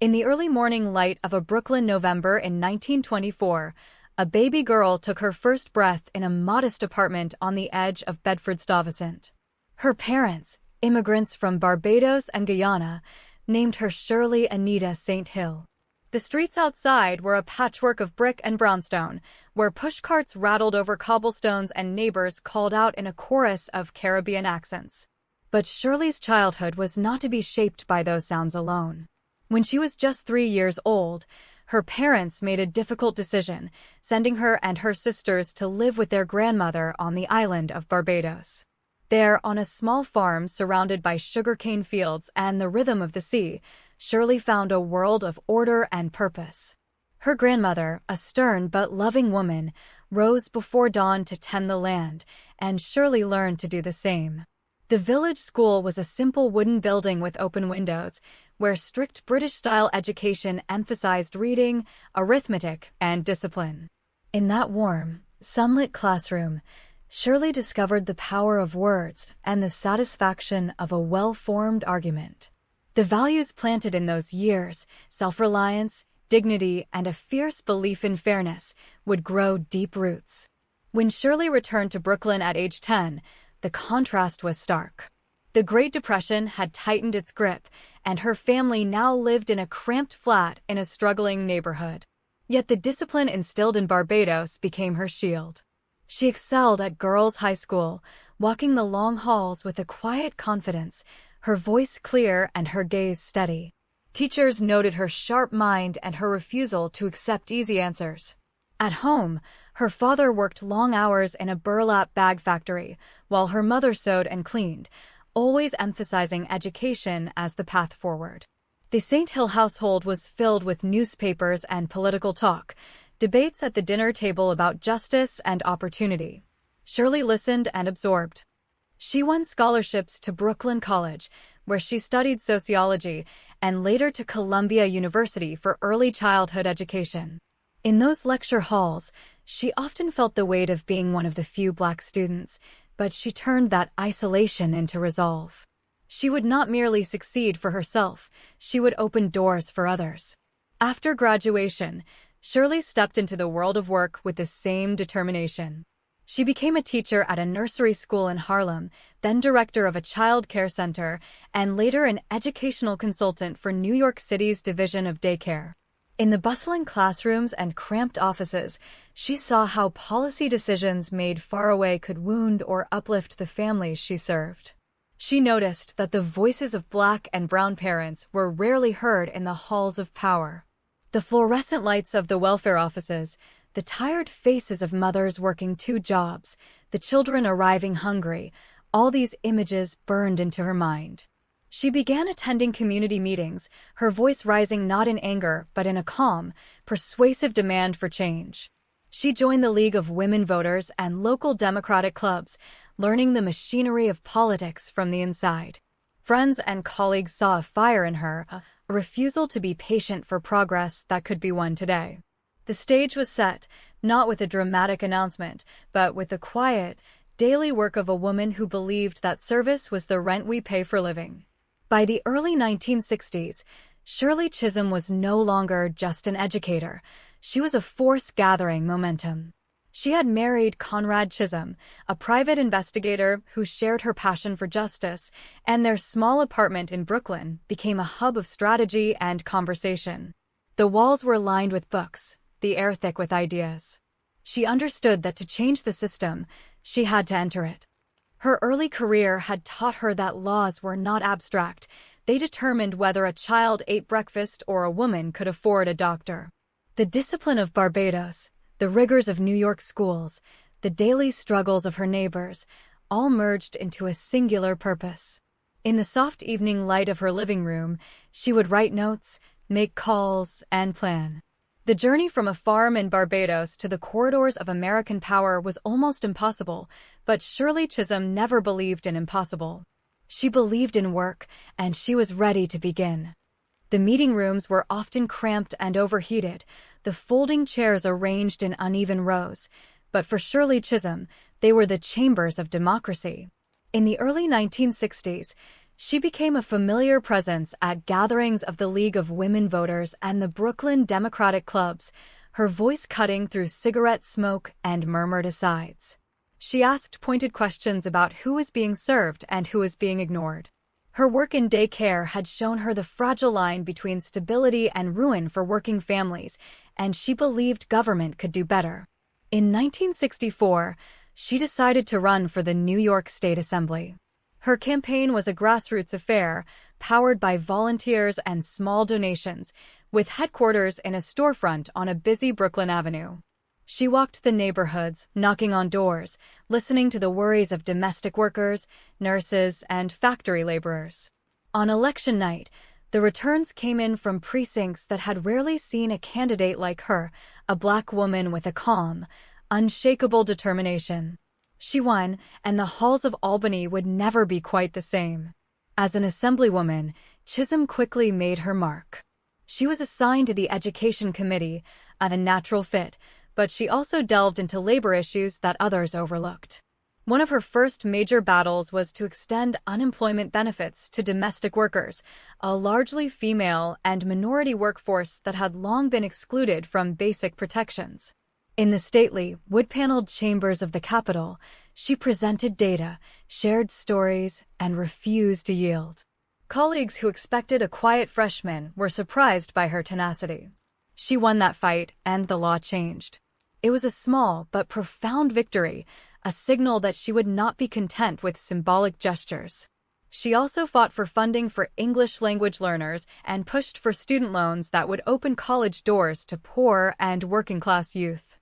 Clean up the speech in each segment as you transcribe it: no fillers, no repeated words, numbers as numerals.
In the early morning light of a Brooklyn November in 1924, a baby girl took her first breath in a modest apartment on the edge of Bedford-Stuyvesant. Her parents, immigrants from Barbados and Guyana, named her Shirley Anita St. Hill. The streets outside were a patchwork of brick and brownstone, where pushcarts rattled over cobblestones and neighbors called out in a chorus of Caribbean accents. But Shirley's childhood was not to be shaped by those sounds alone. When she was just 3 years old, her parents made a difficult decision, sending her and her sisters to live with their grandmother on the island of Barbados. There, on a small farm surrounded by sugarcane fields and the rhythm of the sea, Shirley found a world of order and purpose. Her grandmother, a stern but loving woman, rose before dawn to tend the land, and Shirley learned to do the same. The village school was a simple wooden building with open windows, where strict British-style education emphasized reading, arithmetic, and discipline. In that warm, sunlit classroom, Shirley discovered the power of words and the satisfaction of a well-formed argument. The values planted in those years, self-reliance, dignity, and a fierce belief in fairness, would grow deep roots. When Shirley returned to Brooklyn at age 10, the contrast was stark. The Great Depression had tightened its grip, and her family now lived in a cramped flat in a struggling neighborhood. Yet the discipline instilled in Barbados became her shield. She excelled at girls' high school, walking the long halls with a quiet confidence, her voice clear and her gaze steady. Teachers noted her sharp mind and her refusal to accept easy answers. At home, her father worked long hours in a burlap bag factory, while her mother sewed and cleaned, always emphasizing education as the path forward. The St. Hill household was filled with newspapers and political talk, debates at the dinner table about justice and opportunity. Shirley listened and absorbed. She won scholarships to Brooklyn College, where she studied sociology, and later to Columbia University for early childhood education. In those lecture halls, she often felt the weight of being one of the few Black students, but she turned that isolation into resolve. She would not merely succeed for herself, she would open doors for others. After graduation, Shirley stepped into the world of work with the same determination. She became a teacher at a nursery school in Harlem, then director of a child care center, and later an educational consultant for New York City's Division of Daycare. In the bustling classrooms and cramped offices, she saw how policy decisions made far away could wound or uplift the families she served. She noticed that the voices of Black and brown parents were rarely heard in the halls of power. The fluorescent lights of the welfare offices, the tired faces of mothers working 2 jobs, the children arriving hungry, all these images burned into her mind. She began attending community meetings, her voice rising not in anger but in a calm, persuasive demand for change. She joined the League of Women Voters and local Democratic clubs, learning the machinery of politics from the inside. Friends and colleagues saw a fire in her, a refusal to be patient for progress that could be won today. The stage was set, not with a dramatic announcement, but with the quiet, daily work of a woman who believed that service was the rent we pay for living. By the early 1960s, Shirley Chisholm was no longer just an educator. She was a force gathering momentum. She had married Conrad Chisholm, a private investigator who shared her passion for justice, and their small apartment in Brooklyn became a hub of strategy and conversation. The walls were lined with books, the air thick with ideas. She understood that to change the system, she had to enter it. Her early career had taught her that laws were not abstract. They determined whether a child ate breakfast or a woman could afford a doctor. The discipline of Barbados, the rigors of New York schools, the daily struggles of her neighbors, all merged into a singular purpose. In the soft evening light of her living room, she would write notes, make calls, and plan. The journey from a farm in Barbados to the corridors of American power was almost impossible, but Shirley Chisholm never believed in impossible. She believed in work, and she was ready to begin. The meeting rooms were often cramped and overheated, the folding chairs arranged in uneven rows, but for Shirley Chisholm, they were the chambers of democracy. In the early 1960s, She became a familiar presence at gatherings of the League of Women Voters and the Brooklyn Democratic clubs, her voice cutting through cigarette smoke and murmured asides. She asked pointed questions about who was being served and who was being ignored. Her work in daycare had shown her the fragile line between stability and ruin for working families, and she believed government could do better. In 1964, she decided to run for the New York State Assembly. Her campaign was a grassroots affair, powered by volunteers and small donations, with headquarters in a storefront on a busy Brooklyn Avenue. She walked the neighborhoods, knocking on doors, listening to the worries of domestic workers, nurses, and factory laborers. On election night, the returns came in from precincts that had rarely seen a candidate like her, a Black woman with a calm, unshakable determination. She won, and the halls of Albany would never be quite the same. As an assemblywoman, Chisholm quickly made her mark. She was assigned to the Education Committee, a natural fit, but she also delved into labor issues that others overlooked. One of her first major battles was to extend unemployment benefits to domestic workers, a largely female and minority workforce that had long been excluded from basic protections. In the stately, wood-paneled chambers of the Capitol, she presented data, shared stories, and refused to yield. Colleagues who expected a quiet freshman were surprised by her tenacity. She won that fight, and the law changed. It was a small but profound victory, a signal that she would not be content with symbolic gestures. She also fought for funding for English language learners and pushed for student loans that would open college doors to poor and working-class youth.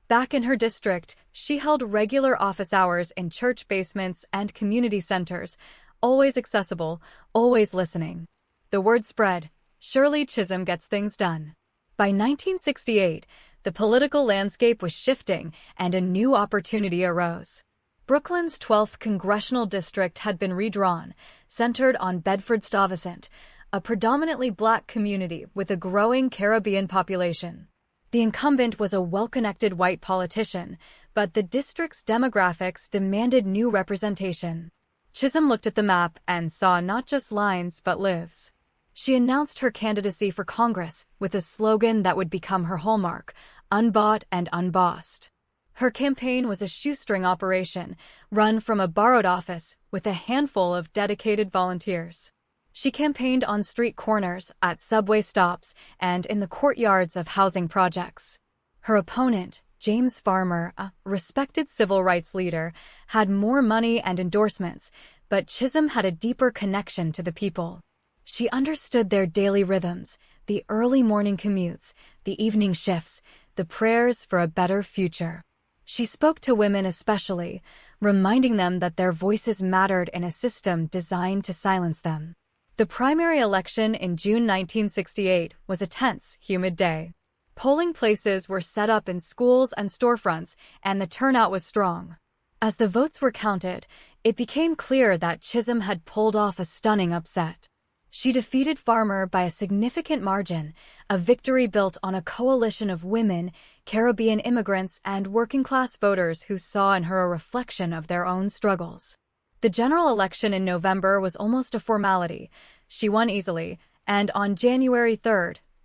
Back in her district, she held regular office hours in church basements and community centers, always accessible, always listening. The word spread, Shirley Chisholm gets things done. By 1968, the political landscape was shifting and a new opportunity arose. Brooklyn's 12th congressional district had been redrawn, centered on Bedford-Stuyvesant, a predominantly Black community with a growing Caribbean population. The incumbent was a well-connected white politician, but the district's demographics demanded new representation. Chisholm looked at the map and saw not just lines but lives. She announced her candidacy for Congress with a slogan that would become her hallmark, Unbought and Unbossed. Her campaign was a shoestring operation, run from a borrowed office with a handful of dedicated volunteers. She campaigned on street corners, at subway stops, and in the courtyards of housing projects. Her opponent, James Farmer, a respected civil rights leader, had more money and endorsements, but Chisholm had a deeper connection to the people. She understood their daily rhythms, the early morning commutes, the evening shifts, the prayers for a better future. She spoke to women especially, reminding them that their voices mattered in a system designed to silence them. The primary election in June 1968 was a tense, humid day. Polling places were set up in schools and storefronts, and the turnout was strong. As the votes were counted, it became clear that Chisholm had pulled off a stunning upset. She defeated Farmer by a significant margin, a victory built on a coalition of women, Caribbean immigrants, and working-class voters who saw in her a reflection of their own struggles. The general election in November was almost a formality. She won easily, and on January 3,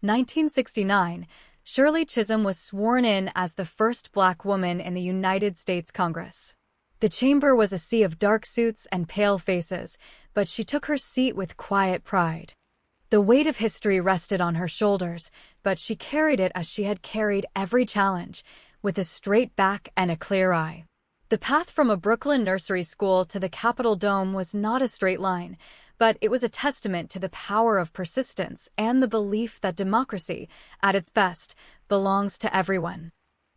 1969, Shirley Chisholm was sworn in as the first Black woman in the United States Congress. The chamber was a sea of dark suits and pale faces, but she took her seat with quiet pride. The weight of history rested on her shoulders, but she carried it as she had carried every challenge, with a straight back and a clear eye. The path from a Brooklyn nursery school to the Capitol Dome was not a straight line, but it was a testament to the power of persistence and the belief that democracy, at its best, belongs to everyone.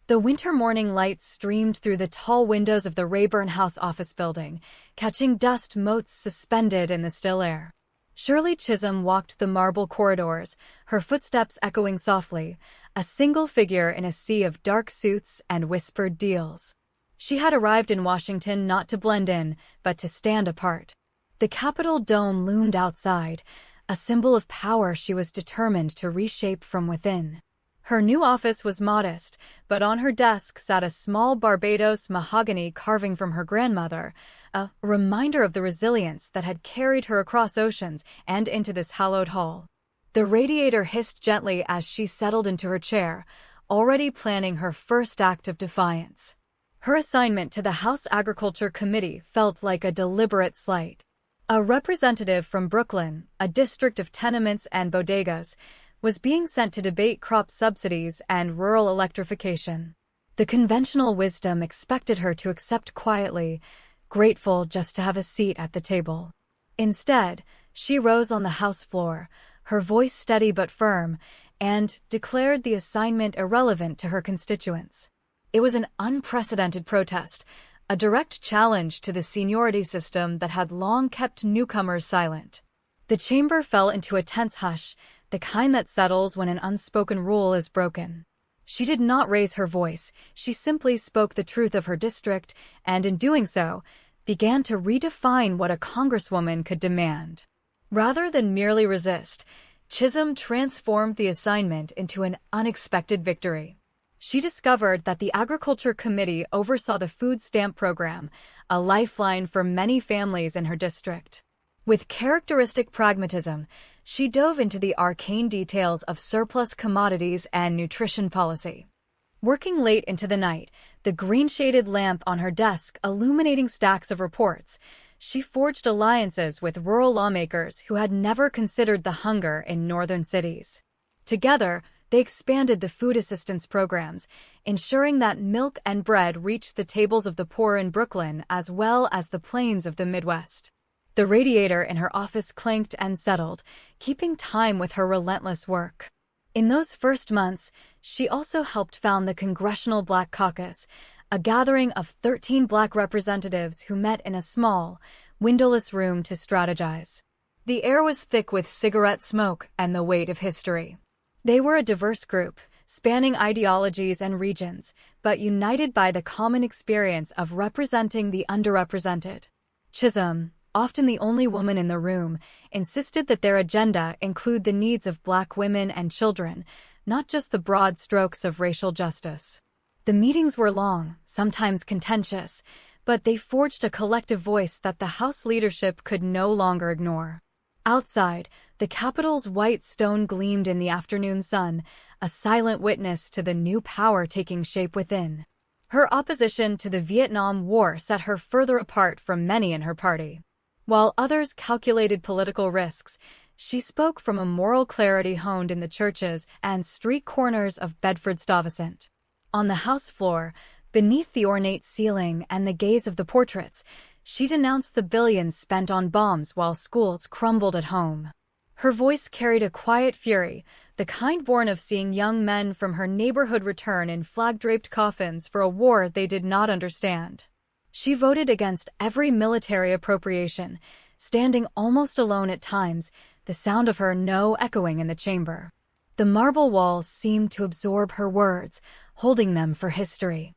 The winter morning light streamed through the tall windows of the Rayburn House office building, catching dust motes suspended in the still air. Shirley Chisholm walked the marble corridors, her footsteps echoing softly, a single figure in a sea of dark suits and whispered deals. She had arrived in Washington not to blend in, but to stand apart. The Capitol Dome loomed outside, a symbol of power she was determined to reshape from within. Her new office was modest, but on her desk sat a small Barbados mahogany carving from her grandmother, a reminder of the resilience that had carried her across oceans and into this hallowed hall. The radiator hissed gently as she settled into her chair, already planning her first act of defiance. Her assignment to the House Agriculture Committee felt like a deliberate slight. A representative from Brooklyn, a district of tenements and bodegas, was being sent to debate crop subsidies and rural electrification. The conventional wisdom expected her to accept quietly, grateful just to have a seat at the table. Instead, she rose on the House floor, her voice steady but firm, and declared the assignment irrelevant to her constituents. It was an unprecedented protest, a direct challenge to the seniority system that had long kept newcomers silent. The chamber fell into a tense hush, the kind that settles when an unspoken rule is broken. She did not raise her voice, she simply spoke the truth of her district, and in doing so, began to redefine what a Congresswoman could demand. Rather than merely resist, Chisholm transformed the assignment into an unexpected victory. She discovered that the Agriculture Committee oversaw the food stamp program, a lifeline for many families in her district. With characteristic pragmatism, she dove into the arcane details of surplus commodities and nutrition policy. Working late into the night, the green-shaded lamp on her desk illuminating stacks of reports, she forged alliances with rural lawmakers who had never considered the hunger in northern cities. Together, they expanded the food assistance programs, ensuring that milk and bread reached the tables of the poor in Brooklyn as well as the plains of the Midwest. The radiator in her office clanked and settled, keeping time with her relentless work. In those first months, she also helped found the Congressional Black Caucus, a gathering of 13 Black representatives who met in a small, windowless room to strategize. The air was thick with cigarette smoke and the weight of history. They were a diverse group, spanning ideologies and regions, but united by the common experience of representing the underrepresented. Chisholm, often the only woman in the room, insisted that their agenda include the needs of Black women and children, not just the broad strokes of racial justice. The meetings were long, sometimes contentious, but they forged a collective voice that the House leadership could no longer ignore. Outside, the Capitol's white stone gleamed in the afternoon sun, a silent witness to the new power taking shape within. Her opposition to the Vietnam War set her further apart from many in her party. While others calculated political risks, she spoke from a moral clarity honed in the churches and street corners of Bedford-Stuyvesant. On the House floor, beneath the ornate ceiling and the gaze of the portraits, she denounced the billions spent on bombs while schools crumbled at home. Her voice carried a quiet fury, the kind born of seeing young men from her neighborhood return in flag-draped coffins for a war they did not understand. She voted against every military appropriation, standing almost alone at times, the sound of her no echoing in the chamber. The marble walls seemed to absorb her words, holding them for history.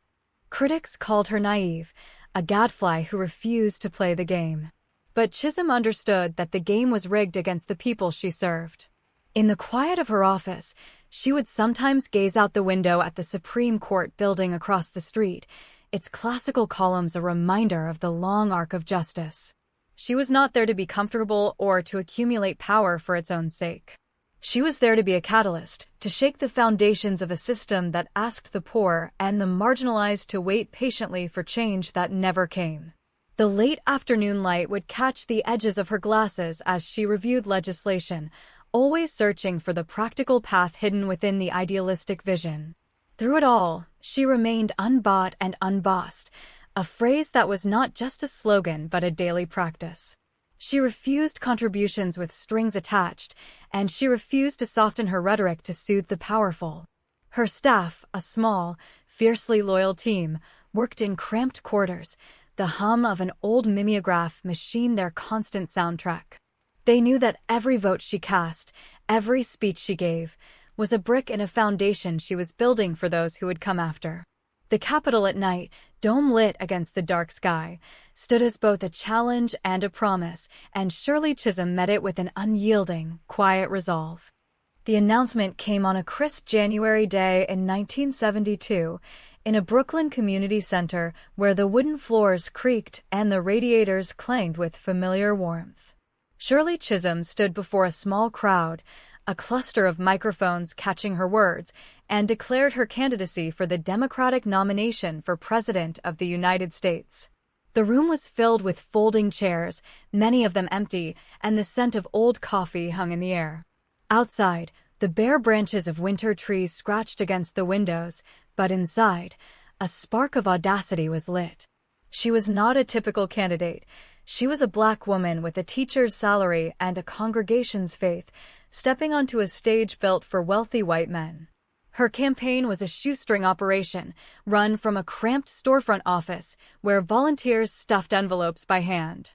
Critics called her naive, a gadfly who refused to play the game. But Chisholm understood that the game was rigged against the people she served. In the quiet of her office, she would sometimes gaze out the window at the Supreme Court building across the street, its classical columns a reminder of the long arc of justice. She was not there to be comfortable or to accumulate power for its own sake. She was there to be a catalyst, to shake the foundations of a system that asked the poor and the marginalized to wait patiently for change that never came. The late afternoon light would catch the edges of her glasses as she reviewed legislation, always searching for the practical path hidden within the idealistic vision. Through it all, she remained unbought and unbossed, a phrase that was not just a slogan but a daily practice. She refused contributions with strings attached, and she refused to soften her rhetoric to soothe the powerful. Her staff, a small, fiercely loyal team, worked in cramped quarters, the hum of an old mimeograph machine their constant soundtrack. They knew that every vote she cast, every speech she gave, was a brick in a foundation she was building for those who would come after. The Capitol at night, dome lit against the dark sky, stood as both a challenge and a promise, and Shirley Chisholm met it with an unyielding, quiet resolve. The announcement came on a crisp January day in 1972 in a Brooklyn community center where the wooden floors creaked and the radiators clanged with familiar warmth. Shirley Chisholm stood before a small crowd, a cluster of microphones catching her words, and declared her candidacy for the Democratic nomination for President of the United States. The room was filled with folding chairs, many of them empty, and the scent of old coffee hung in the air. Outside, the bare branches of winter trees scratched against the windows, but inside, a spark of audacity was lit. She was not a typical candidate. She was a Black woman with a teacher's salary and a congregation's faith, stepping onto a stage built for wealthy white men. Her campaign was a shoestring operation, run from a cramped storefront office where volunteers stuffed envelopes by hand.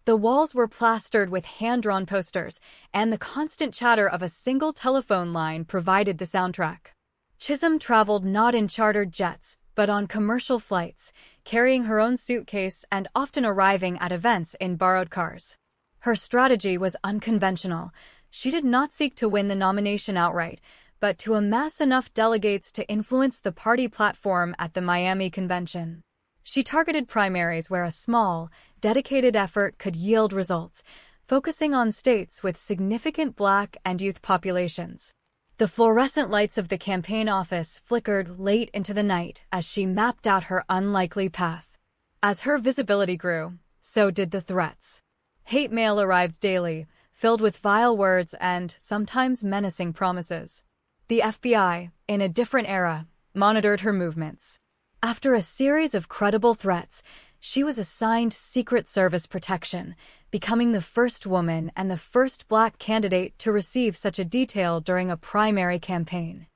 The walls were plastered with hand-drawn posters, and the constant chatter of a single telephone line provided the soundtrack. Chisholm traveled not in chartered jets, but on commercial flights, carrying her own suitcase and often arriving at events in borrowed cars. Her strategy was unconventional. She did not seek to win the nomination outright, but to amass enough delegates to influence the party platform at the Miami convention. She targeted primaries where a small, dedicated effort could yield results, focusing on states with significant Black and youth populations. The fluorescent lights of the campaign office flickered late into the night as she mapped out her unlikely path. As her visibility grew, so did the threats. Hate mail arrived daily, filled with vile words and sometimes menacing promises. The FBI, in a different era, monitored her movements. After a series of credible threats, she was assigned Secret Service protection, becoming the first woman and the first Black candidate to receive such a detail during a primary campaign.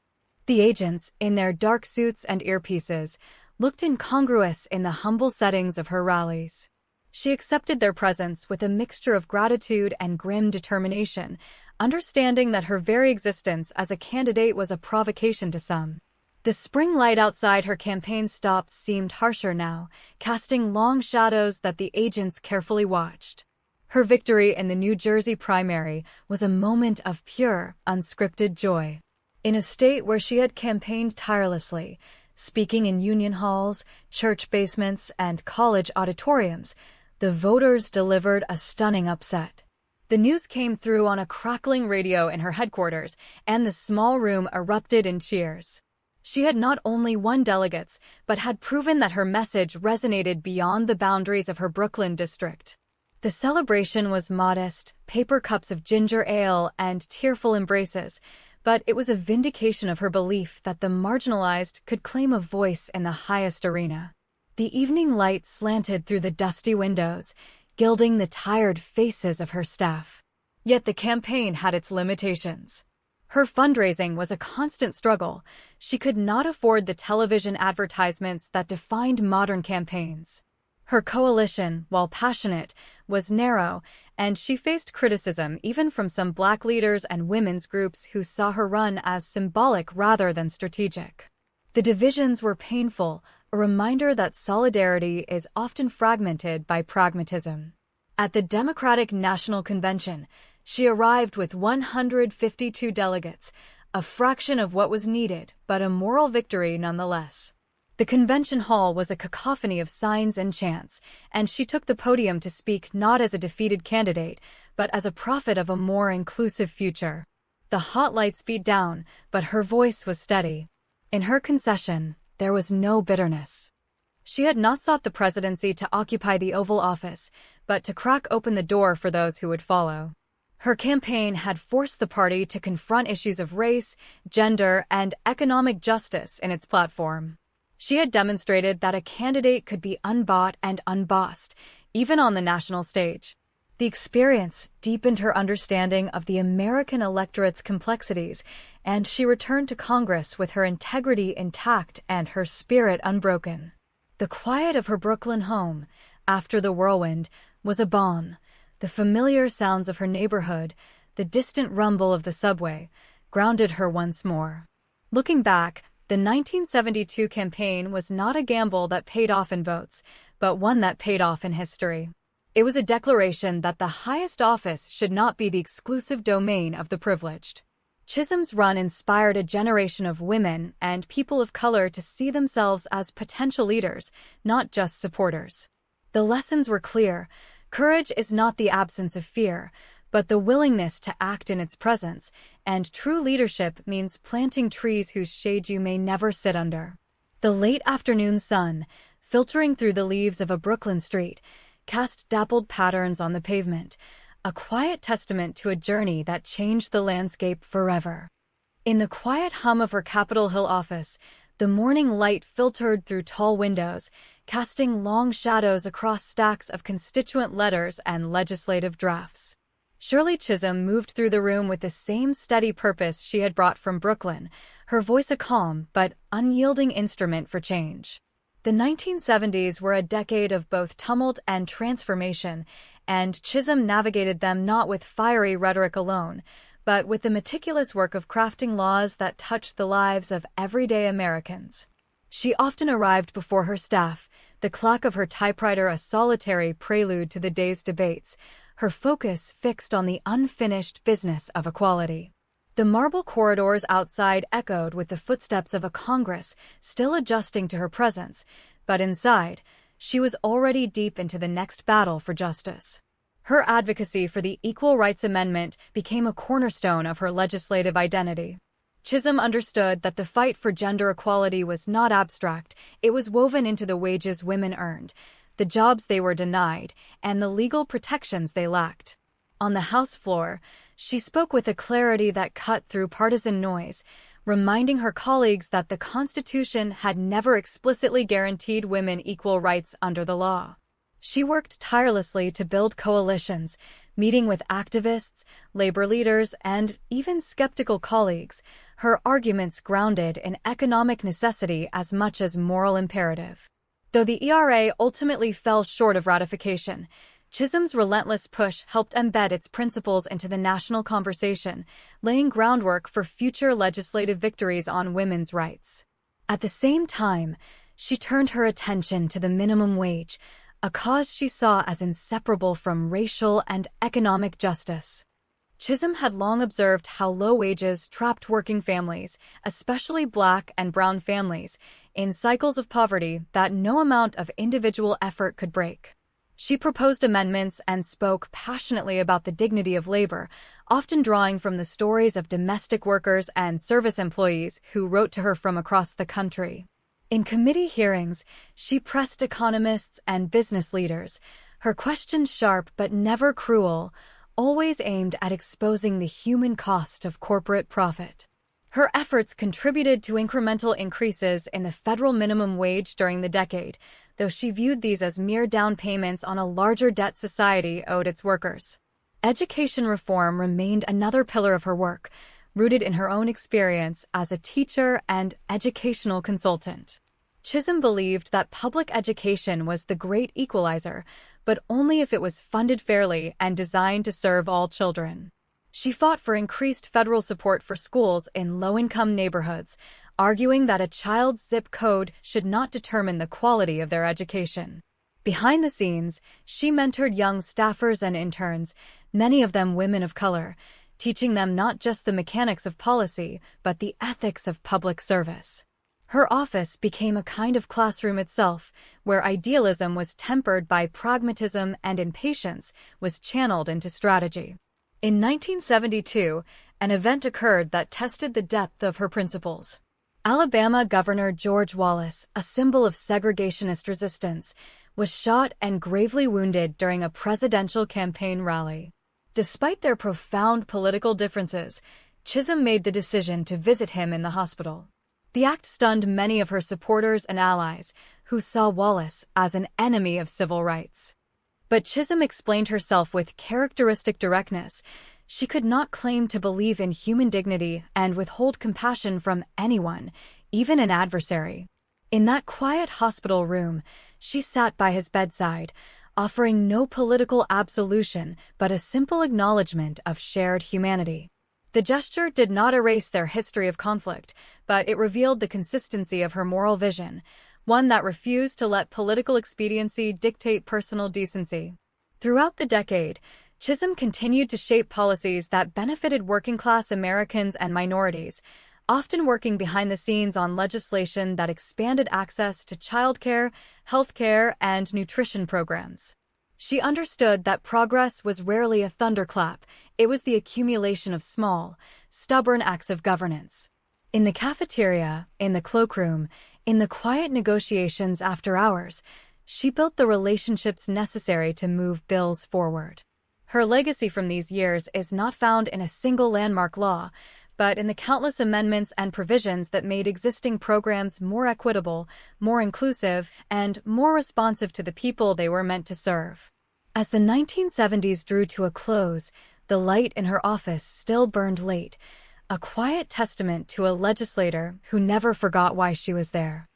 The agents, in their dark suits and earpieces, looked incongruous in the humble settings of her rallies. She accepted their presence with a mixture of gratitude and grim determination, understanding that her very existence as a candidate was a provocation to some. The spring light outside her campaign stops seemed harsher now, casting long shadows that the agents carefully watched. Her victory in the New Jersey primary was a moment of pure, unscripted joy. In a state where she had campaigned tirelessly, speaking in union halls, church basements, and college auditoriums, the voters delivered a stunning upset. The news came through on a crackling radio in her headquarters, and the small room erupted in cheers. She had not only won delegates, but had proven that her message resonated beyond the boundaries of her Brooklyn district. The celebration was modest, paper cups of ginger ale and tearful embraces, but it was a vindication of her belief that the marginalized could claim a voice in the highest arena. The evening light slanted through the dusty windows, gilding the tired faces of her staff. Yet the campaign had its limitations. Her fundraising was a constant struggle. She could not afford the television advertisements that defined modern campaigns. Her coalition, while passionate, was narrow, and she faced criticism even from some Black leaders and women's groups who saw her run as symbolic rather than strategic. The divisions were painful, a reminder that solidarity is often fragmented by pragmatism. At the Democratic National Convention, she arrived with 152 delegates, a fraction of what was needed, but a moral victory nonetheless. The convention hall was a cacophony of signs and chants, and she took the podium to speak not as a defeated candidate, but as a prophet of a more inclusive future. The hot lights beat down, but her voice was steady. In her concession, there was no bitterness. She had not sought the presidency to occupy the Oval Office, but to crack open the door for those who would follow. Her campaign had forced the party to confront issues of race, gender, and economic justice in its platform. She had demonstrated that a candidate could be unbought and unbossed, even on the national stage. The experience deepened her understanding of the American electorate's complexities, and she returned to Congress with her integrity intact and her spirit unbroken. The quiet of her Brooklyn home, after the whirlwind, was a balm. The familiar sounds of her neighborhood, the distant rumble of the subway, grounded her once more. Looking back, the 1972 campaign was not a gamble that paid off in votes, but one that paid off in history. It was a declaration that the highest office should not be the exclusive domain of the privileged. Chisholm's run inspired a generation of women and people of color to see themselves as potential leaders, not just supporters. The lessons were clear. Courage is not the absence of fear, but the willingness to act in its presence, and true leadership means planting trees whose shade you may never sit under. The late afternoon sun, filtering through the leaves of a Brooklyn street, cast dappled patterns on the pavement, a quiet testament to a journey that changed the landscape forever. In the quiet hum of her Capitol Hill office, the morning light filtered through tall windows, casting long shadows across stacks of constituent letters and legislative drafts. Shirley Chisholm moved through the room with the same steady purpose she had brought from Brooklyn, her voice a calm but unyielding instrument for change. The 1970s were a decade of both tumult and transformation, and Chisholm navigated them not with fiery rhetoric alone, but with the meticulous work of crafting laws that touched the lives of everyday Americans. She often arrived before her staff, the clack of her typewriter a solitary prelude to the day's debates, her focus fixed on the unfinished business of equality. The marble corridors outside echoed with the footsteps of a Congress still adjusting to her presence, but inside, she was already deep into the next battle for justice. Her advocacy for the Equal Rights Amendment became a cornerstone of her legislative identity. Chisholm understood that the fight for gender equality was not abstract, it was woven into the wages women earned, the jobs they were denied, and the legal protections they lacked. On the House floor, she spoke with a clarity that cut through partisan noise, reminding her colleagues that the Constitution had never explicitly guaranteed women equal rights under the law. She worked tirelessly to build coalitions, meeting with activists, labor leaders, and even skeptical colleagues, her arguments grounded in economic necessity as much as moral imperative. Though the ERA ultimately fell short of ratification, Chisholm's relentless push helped embed its principles into the national conversation, laying groundwork for future legislative victories on women's rights. At the same time, she turned her attention to the minimum wage, a cause she saw as inseparable from racial and economic justice. Chisholm had long observed how low wages trapped working families, especially Black and brown families, in cycles of poverty that no amount of individual effort could break. She proposed amendments and spoke passionately about the dignity of labor, often drawing from the stories of domestic workers and service employees who wrote to her from across the country. In committee hearings, she pressed economists and business leaders, her questions sharp but never cruel, always aimed at exposing the human cost of corporate profit. Her efforts contributed to incremental increases in the federal minimum wage during the decade, though she viewed these as mere down payments on a larger debt society owed its workers. Education reform remained another pillar of her work, rooted in her own experience as a teacher and educational consultant. Chisholm believed that public education was the great equalizer, but only if it was funded fairly and designed to serve all children. She fought for increased federal support for schools in low-income neighborhoods, arguing that a child's zip code should not determine the quality of their education. Behind the scenes, she mentored young staffers and interns, many of them women of color, teaching them not just the mechanics of policy, but the ethics of public service. Her office became a kind of classroom itself, where idealism was tempered by pragmatism and impatience was channeled into strategy. In 1972, an event occurred that tested the depth of her principles. Alabama Governor George Wallace, a symbol of segregationist resistance, was shot and gravely wounded during a presidential campaign rally. Despite their profound political differences, Chisholm made the decision to visit him in the hospital. The act stunned many of her supporters and allies, who saw Wallace as an enemy of civil rights. But Chisholm explained herself with characteristic directness. She could not claim to believe in human dignity and withhold compassion from anyone, even an adversary. In that quiet hospital room, she sat by his bedside, offering no political absolution but a simple acknowledgement of shared humanity. The gesture did not erase their history of conflict, but it revealed the consistency of her moral vision, one that refused to let political expediency dictate personal decency. Throughout the decade, Chisholm continued to shape policies that benefited working-class Americans and minorities, often working behind the scenes on legislation that expanded access to childcare, healthcare, and nutrition programs. She understood that progress was rarely a thunderclap, it was the accumulation of small, stubborn acts of governance. In the cafeteria, in the cloakroom, in the quiet negotiations after hours, she built the relationships necessary to move bills forward. Her legacy from these years is not found in a single landmark law, but in the countless amendments and provisions that made existing programs more equitable, more inclusive, and more responsive to the people they were meant to serve. As the 1970s drew to a close, the light in her office still burned late, a quiet testament to a legislator who never forgot why she was there.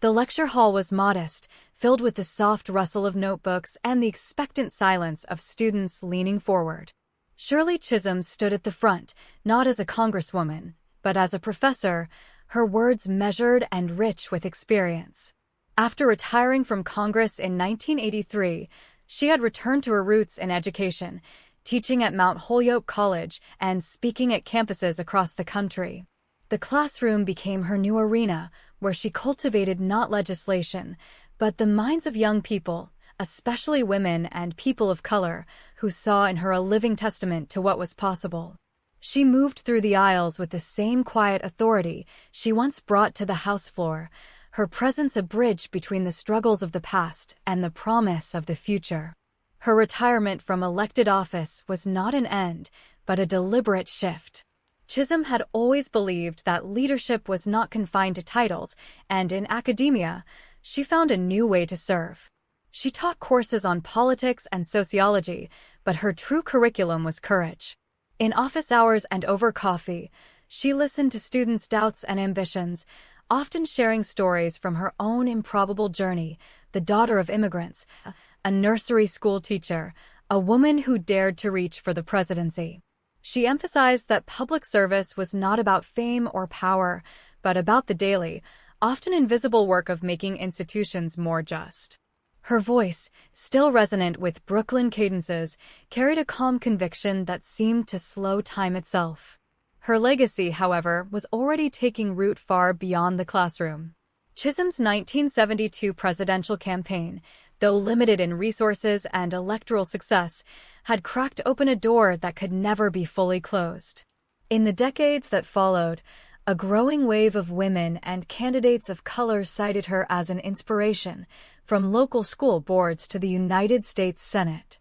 The lecture hall was modest, filled with the soft rustle of notebooks and the expectant silence of students leaning forward. Shirley Chisholm stood at the front, not as a congresswoman, but as a professor, her words measured and rich with experience. After retiring from Congress in 1983, she had returned to her roots in education, teaching at Mount Holyoke College and speaking at campuses across the country. The classroom became her new arena, where she cultivated not legislation, but the minds of young people, especially women and people of color, who saw in her a living testament to what was possible. She moved through the aisles with the same quiet authority she once brought to the House floor, her presence a bridge between the struggles of the past and the promise of the future. Her retirement from elected office was not an end, but a deliberate shift. Chisholm had always believed that leadership was not confined to titles, and in academia, she found a new way to serve. She taught courses on politics and sociology, but her true curriculum was courage. In office hours and over coffee, she listened to students' doubts and ambitions, often sharing stories from her own improbable journey, the daughter of immigrants, a nursery school teacher, a woman who dared to reach for the presidency. She emphasized that public service was not about fame or power, but about the daily, often invisible work of making institutions more just. Her voice, still resonant with Brooklyn cadences, carried a calm conviction that seemed to slow time itself. Her legacy, however, was already taking root far beyond the classroom. Chisholm's 1972 presidential campaign, though limited in resources and electoral success, had cracked open a door that could never be fully closed. In the decades that followed, a growing wave of women and candidates of color cited her as an inspiration, from local school boards to the United States Senate.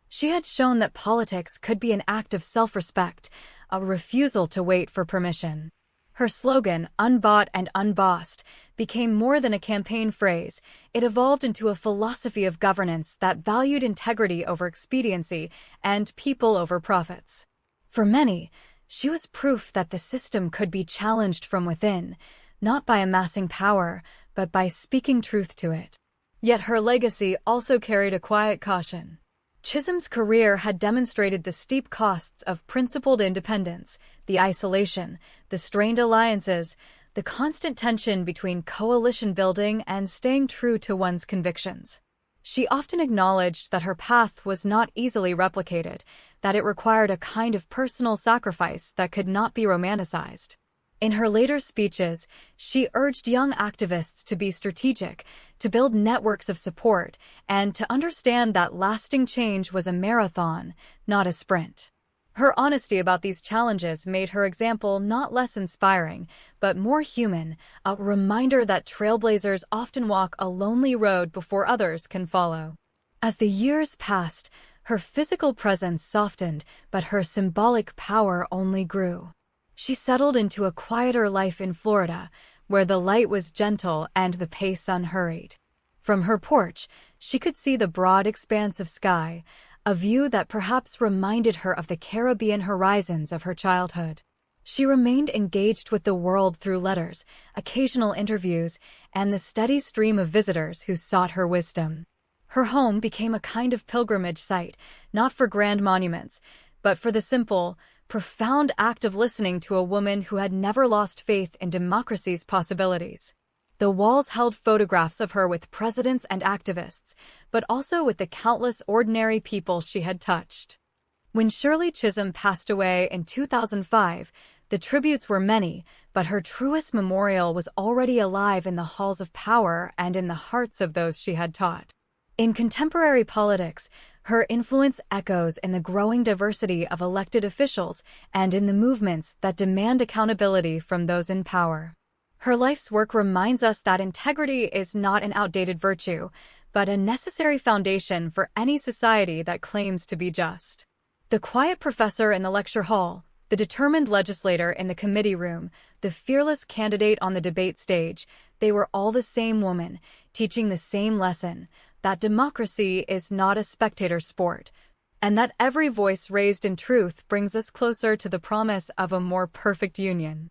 She had shown that politics could be an act of self-respect, a refusal to wait for permission. Her slogan, "Unbought and Unbossed," became more than a campaign phrase. It evolved into a philosophy of governance that valued integrity over expediency and people over profits. For many, she was proof that the system could be challenged from within, not by amassing power, but by speaking truth to it. Yet her legacy also carried a quiet caution. Chisholm's career had demonstrated the steep costs of principled independence, the isolation, the strained alliances, the constant tension between coalition building and staying true to one's convictions. She often acknowledged that her path was not easily replicated, that it required a kind of personal sacrifice that could not be romanticized. In her later speeches, she urged young activists to be strategic, to build networks of support, and to understand that lasting change was a marathon, not a sprint. Her honesty about these challenges made her example not less inspiring, but more human, a reminder that trailblazers often walk a lonely road before others can follow. As the years passed, her physical presence softened, but her symbolic power only grew. She settled into a quieter life in Florida, where the light was gentle and the pace unhurried. From her porch, she could see the broad expanse of sky, a view that perhaps reminded her of the Caribbean horizons of her childhood. She remained engaged with the world through letters, occasional interviews, and the steady stream of visitors who sought her wisdom. Her home became a kind of pilgrimage site, not for grand monuments, but for the simple, profound act of listening to a woman who had never lost faith in democracy's possibilities. The walls held photographs of her with presidents and activists, but also with the countless ordinary people she had touched. When Shirley Chisholm passed away in 2005, the tributes were many, but her truest memorial was already alive in the halls of power and in the hearts of those she had taught. In contemporary politics, her influence echoes in the growing diversity of elected officials and in the movements that demand accountability from those in power. Her life's work reminds us that integrity is not an outdated virtue, but a necessary foundation for any society that claims to be just. The quiet professor in the lecture hall, the determined legislator in the committee room, the fearless candidate on the debate stage, they were all the same woman, teaching the same lesson, that democracy is not a spectator sport, and that every voice raised in truth brings us closer to the promise of a more perfect union.